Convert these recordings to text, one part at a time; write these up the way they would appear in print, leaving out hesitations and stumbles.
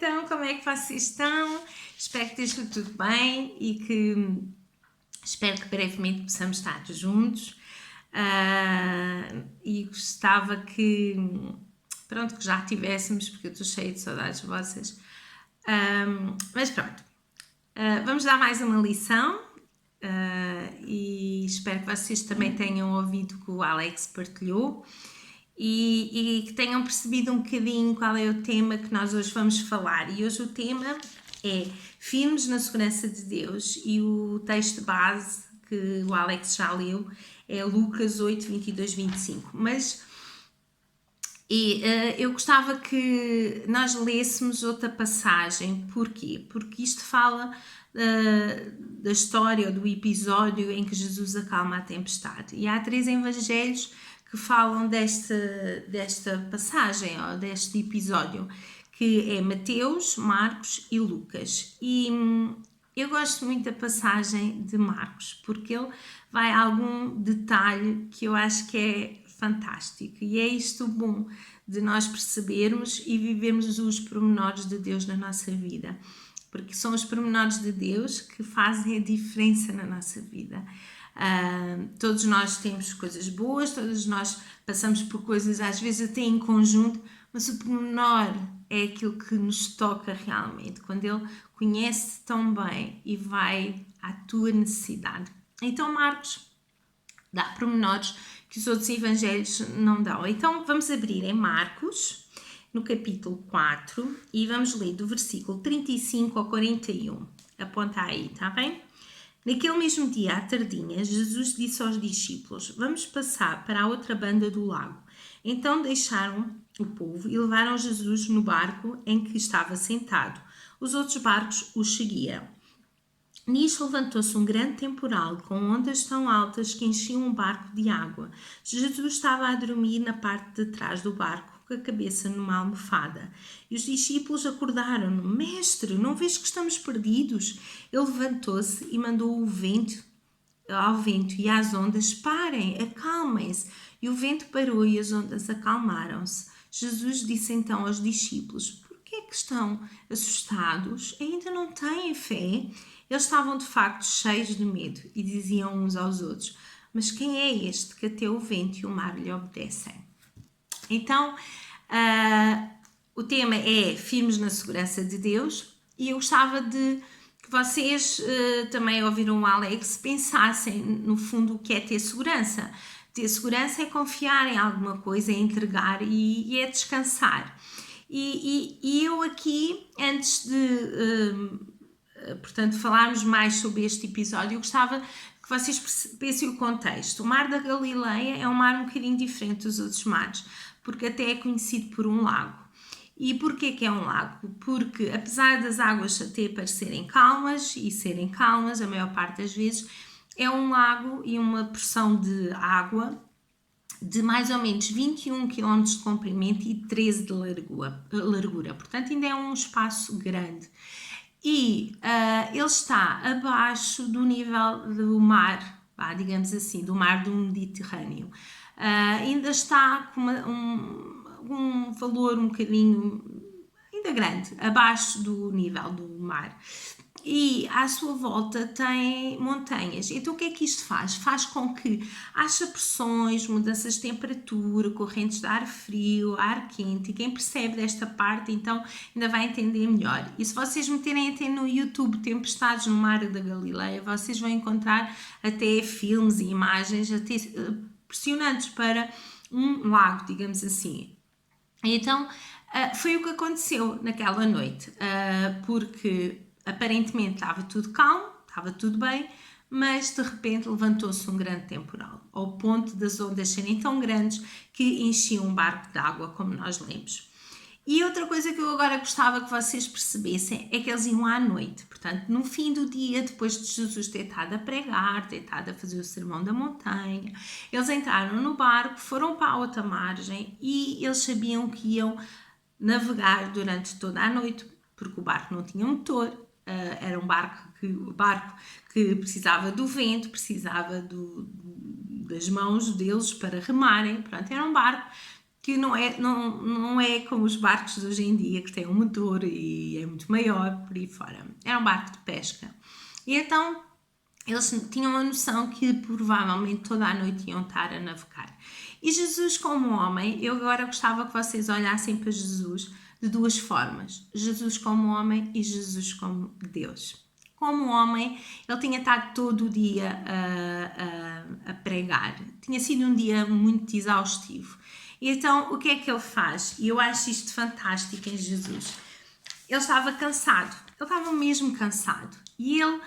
então, como é que vocês estão? Espero que esteja tudo bem e que espero que brevemente possamos estar juntos. E gostava que, pronto, que já tivéssemos, porque eu estou cheia de saudades vossas. Mas pronto, vamos dar mais uma lição e espero que vocês também tenham ouvido o que o Alex partilhou. E que tenham percebido um bocadinho qual é o tema que nós hoje vamos falar. E hoje o tema é firmes na segurança de Deus, e o texto base que o Alex já leu é Lucas 8, 22, 25. Mas eu gostava que nós lêssemos outra passagem. Porquê? Porque isto fala da história ou do episódio em que Jesus acalma a tempestade. E há 3 evangelhos que falam desta passagem, ou deste episódio, que é Mateus, Marcos e Lucas. E eu gosto muito da passagem de Marcos, porque ele vai a algum detalhe que eu acho que é fantástico. E é isto bom de nós percebermos e vivermos os pormenores de Deus na nossa vida. Porque são os pormenores de Deus que fazem a diferença na nossa vida. Todos nós temos coisas boas, todos nós passamos por coisas às vezes até em conjunto, mas o pormenor é aquilo que nos toca realmente, quando Ele conhece tão bem e vai à tua necessidade. Então Marcos dá pormenores que os outros evangelhos não dão. Então vamos abrir em Marcos, no capítulo 4, e vamos ler do versículo 35 ao 41. Aponta aí, está bem? Naquele mesmo dia, à tardinha, Jesus disse aos discípulos: vamos passar para a outra banda do lago. Então deixaram o povo e levaram Jesus no barco em que estava sentado. Os outros barcos o seguiam. Nisto levantou-se um grande temporal, com ondas tão altas que enchiam o barco de água. Jesus estava a dormir na parte de trás do barco, com a cabeça numa almofada. E os discípulos acordaram-no: Mestre, não vês que estamos perdidos? Ele levantou-se e mandou ao vento e às ondas: parem, acalmem-se. E o vento parou e as ondas acalmaram-se. Jesus disse então aos discípulos: por que é que estão assustados? Ainda não têm fé? Eles estavam de facto cheios de medo e diziam uns aos outros: mas quem é este que até o vento e o mar lhe obedecem? Então, o tema é firmes na segurança de Deus, e eu gostava de que vocês também ouviram o Alex, pensassem no fundo o que é ter segurança. Ter segurança é confiar em alguma coisa, é entregar e é descansar. E eu aqui, antes de, portanto, falarmos mais sobre este episódio, eu gostava que vocês percebessem o contexto. O Mar da Galileia é um mar um bocadinho diferente dos outros mares, porque até é conhecido por um lago. E porquê que é um lago? Porque apesar das águas até parecerem calmas e serem calmas a maior parte das vezes, é um lago e uma porção de água de mais ou menos 21 km de comprimento e 13 de largura. Portanto, ainda é um espaço grande. E ele está abaixo do nível do mar, digamos assim, do mar do Mediterrâneo. Ainda está com um valor um bocadinho ainda grande, abaixo do nível do mar. E à sua volta tem montanhas. Então o que é que isto faz? Faz com que haja pressões, mudanças de temperatura, correntes de ar frio, ar quente, e quem percebe desta parte então ainda vai entender melhor. E se vocês meterem até no YouTube Tempestades no Mar da Galileia, vocês vão encontrar até filmes e imagens até impressionantes para um lago, digamos assim. Então foi o que aconteceu naquela noite, porque aparentemente estava tudo calmo, estava tudo bem, mas de repente levantou-se um grande temporal, ao ponto das ondas serem tão grandes que enchiam um barco de água, como nós lemos. E outra coisa que eu agora gostava que vocês percebessem é que eles iam à noite. Portanto, no fim do dia, depois de Jesus ter estado a pregar, ter estado a fazer o sermão da montanha, eles entraram no barco, foram para a outra margem e eles sabiam que iam navegar durante toda a noite, porque o barco não tinha motor. Era um barco que precisava do vento, precisava das mãos deles para remarem. Pronto, era um barco que não é como os barcos de hoje em dia, que têm um motor e é muito maior, por aí fora. Era um barco de pesca. E então eles tinham a noção que provavelmente toda a noite iam estar a navegar. E Jesus, como homem, eu agora gostava que vocês olhassem para Jesus de duas formas: Jesus como homem e Jesus como Deus. Como homem, ele tinha estado todo o dia a pregar, tinha sido um dia muito exaustivo. E então, o que é que ele faz? E eu acho isto fantástico em Jesus. Ele estava cansado, ele estava mesmo cansado. E ele,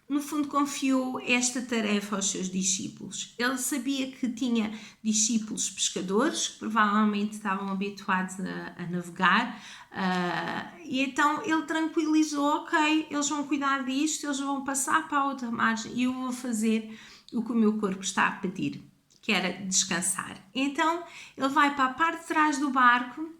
no fundo, confiou esta tarefa aos seus discípulos. Ele sabia que tinha discípulos pescadores, que provavelmente estavam habituados a navegar, e então ele tranquilizou: ok, eles vão cuidar disto, eles vão passar para a outra margem e eu vou fazer o que o meu corpo está a pedir, que era descansar. Então ele vai para a parte de trás do barco,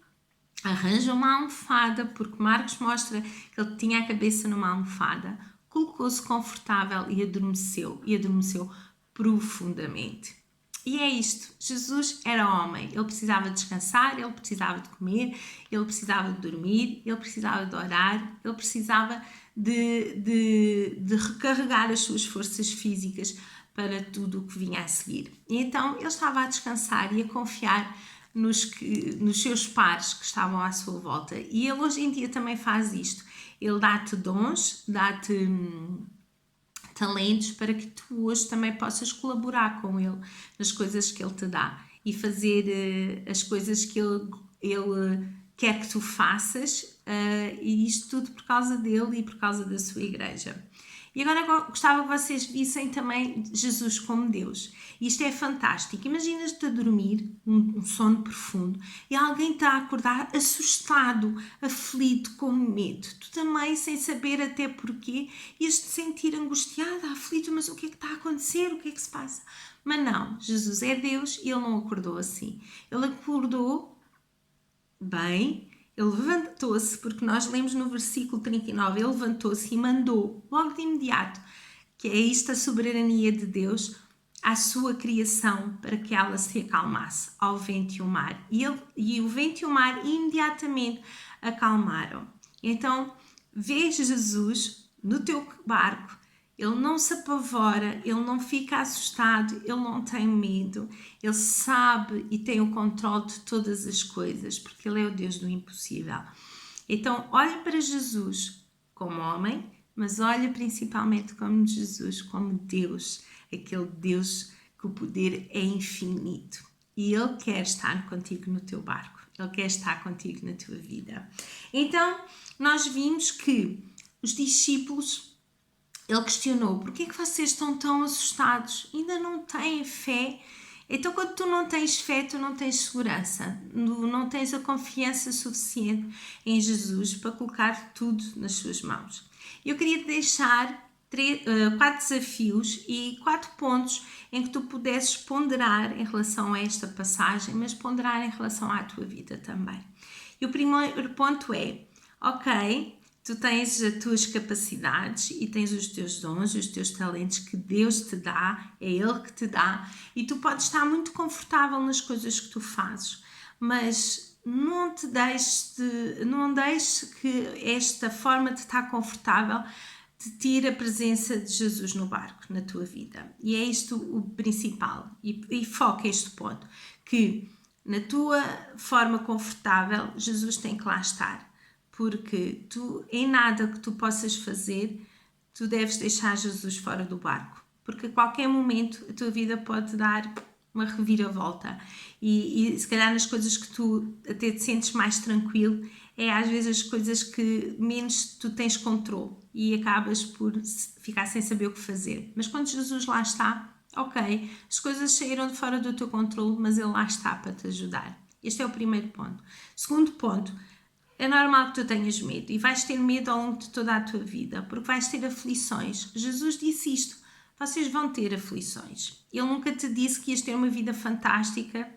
arranja uma almofada, porque Marcos mostra que ele tinha a cabeça numa almofada, colocou-se confortável e adormeceu profundamente. E é isto, Jesus era homem, ele precisava descansar, ele precisava de comer, ele precisava de dormir, ele precisava de orar, ele precisava de recarregar as suas forças físicas para tudo o que vinha a seguir. E então ele estava a descansar e a confiar nos seus pares que estavam à sua volta. E ele hoje em dia também faz isto. Ele dá-te dons, dá-te talentos para que tu hoje também possas colaborar com ele nas coisas que ele te dá e fazer as coisas que ele quer que tu faças, e isto tudo por causa dele e por causa da sua igreja. E agora gostava que vocês vissem também Jesus como Deus. Isto é fantástico. Imaginas-te a dormir, um sono profundo, e alguém está a acordar assustado, aflito, com medo. Tu também, sem saber até porquê, ias-te sentir angustiada, aflito, mas o que é que está a acontecer? O que é que se passa? Mas não, Jesus é Deus e Ele não acordou assim. Ele acordou bem. Ele levantou-se, porque nós lemos no versículo 39, ele levantou-se e mandou, logo de imediato, que é isto a soberania de Deus, à sua criação, para que ela se acalmasse ao vento e ao mar. E o vento e o mar imediatamente acalmaram. Então, vês Jesus no teu barco, ele não se apavora, ele não fica assustado, ele não tem medo, ele sabe e tem o controle de todas as coisas, porque ele é o Deus do impossível. Então, olha para Jesus como homem, mas olha principalmente como Jesus, como Deus, aquele Deus que o poder é infinito. E ele quer estar contigo no teu barco, ele quer estar contigo na tua vida. Então, nós vimos que os discípulos, ele questionou: porquê é que vocês estão tão assustados? Ainda não têm fé? Então, quando tu não tens fé, tu não tens segurança, não tens a confiança suficiente em Jesus para colocar tudo nas suas mãos. Eu queria te deixar 4 desafios e 4 pontos em que tu pudesses ponderar em relação a esta passagem, mas ponderar em relação à tua vida também. E o primeiro ponto é: ok, tu tens as tuas capacidades e tens os teus dons, os teus talentos que Deus te dá, é Ele que te dá, e tu podes estar muito confortável nas coisas que tu fazes, mas não deixes que esta forma de estar confortável te tire a presença de Jesus no barco, na tua vida. E é isto o principal, e foca este ponto, que na tua forma confortável, Jesus tem que lá estar. Porque tu, em nada que tu possas fazer, tu deves deixar Jesus fora do barco. Porque a qualquer momento a tua vida pode dar uma reviravolta. E se calhar nas coisas que tu até te sentes mais tranquilo, é às vezes as coisas que menos tu tens controle e acabas por ficar sem saber o que fazer. Mas quando Jesus lá está, ok, as coisas saíram de fora do teu controle, mas Ele lá está para te ajudar. Este é o primeiro ponto. Segundo ponto: é normal que tu tenhas medo e vais ter medo ao longo de toda a tua vida, porque vais ter aflições. Jesus disse isto: vocês vão ter aflições. Ele nunca te disse que ias ter uma vida fantástica,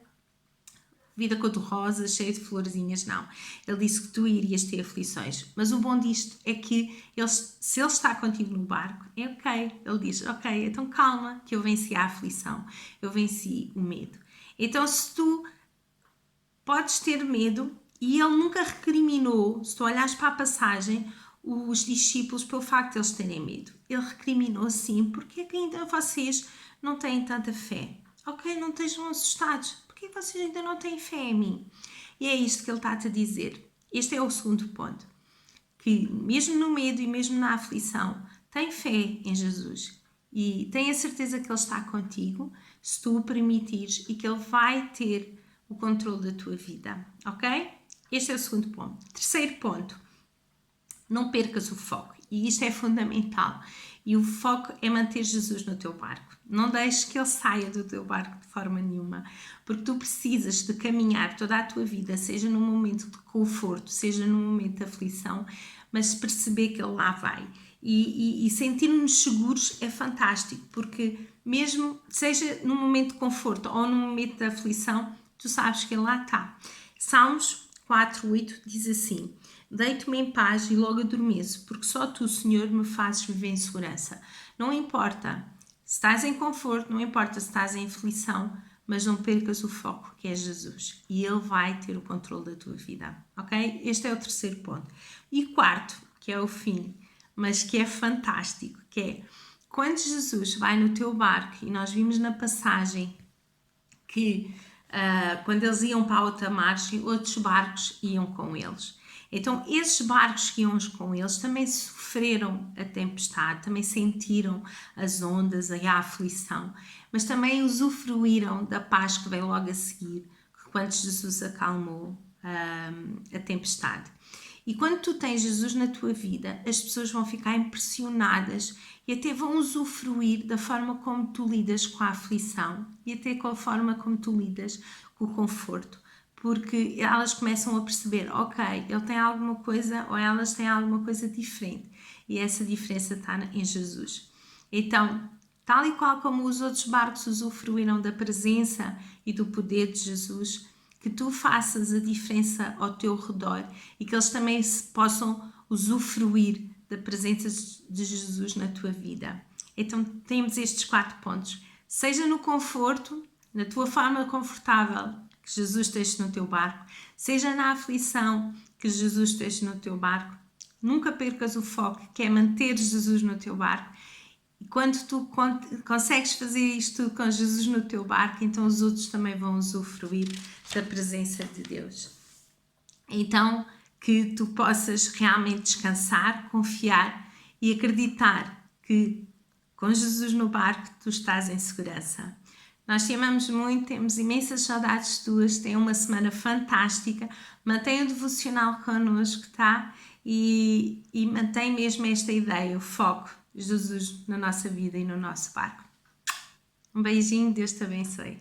vida cor-de-rosa, cheia de florzinhas, não. Ele disse que tu irias ter aflições. Mas o bom disto é que se Ele está contigo no barco, é ok. Ele diz: ok, então calma, que eu venci a aflição, eu venci o medo. Então, se tu podes ter medo, e ele nunca recriminou, se tu olhares para a passagem, os discípulos pelo facto de eles terem medo. Ele recriminou sim, porque é que ainda vocês não têm tanta fé? Ok, não estejam assustados, porque vocês ainda não têm fé em mim? E é isto que ele está-te a dizer. Este é o segundo ponto. Que mesmo no medo e mesmo na aflição, tem fé em Jesus. E tenha certeza que Ele está contigo, se tu o permitires, e que Ele vai ter o controle da tua vida, ok? Este é o segundo ponto. Terceiro ponto, não percas o foco. E isto é fundamental. E o foco é manter Jesus no teu barco. Não deixes que Ele saia do teu barco de forma nenhuma. Porque tu precisas de caminhar toda a tua vida, seja num momento de conforto, seja num momento de aflição, mas perceber que Ele lá vai. E sentir-nos seguros é fantástico, porque mesmo seja num momento de conforto ou num momento de aflição, tu sabes que Ele lá está. Salmos 4:8 diz assim: deito-me em paz e logo adormeço, porque só tu, Senhor, me fazes viver em segurança. Não importa se estás em conforto, não importa se estás em aflição, mas não percas o foco, que é Jesus. E Ele vai ter o controle da tua vida, ok? Este é o terceiro ponto. E quarto, que é o fim, mas que é fantástico, que é quando Jesus vai no teu barco, e nós vimos na passagem que quando eles iam para a outra margem, outros barcos iam com eles. Então, esses barcos que iam com eles também sofreram a tempestade, também sentiram as ondas, a aflição, mas também usufruíram da paz que veio logo a seguir, quando Jesus acalmou a tempestade. E quando tu tens Jesus na tua vida, as pessoas vão ficar impressionadas e até vão usufruir da forma como tu lidas com a aflição e até com a forma como tu lidas com o conforto. Porque elas começam a perceber, ok, ele tem alguma coisa ou elas têm alguma coisa diferente. E essa diferença está em Jesus. Então, tal e qual como os outros barcos usufruíram da presença e do poder de Jesus, que tu faças a diferença ao teu redor e que eles também possam usufruir da presença de Jesus na tua vida. Então temos estes 4 pontos. Seja no conforto, na tua forma confortável, que Jesus esteja no teu barco. Seja na aflição, que Jesus esteja no teu barco. Nunca percas o foco, que é manter Jesus no teu barco. E quando tu consegues fazer isto tudo com Jesus no teu barco, então os outros também vão usufruir da presença de Deus. Então, que tu possas realmente descansar, confiar e acreditar que com Jesus no barco tu estás em segurança. Nós te amamos muito, temos imensas saudades tuas, tenha uma semana fantástica, mantenha o devocional connosco, tá? E mantém mesmo esta ideia, o foco, Jesus na nossa vida e no nosso barco. Um beijinho, Deus te abençoe.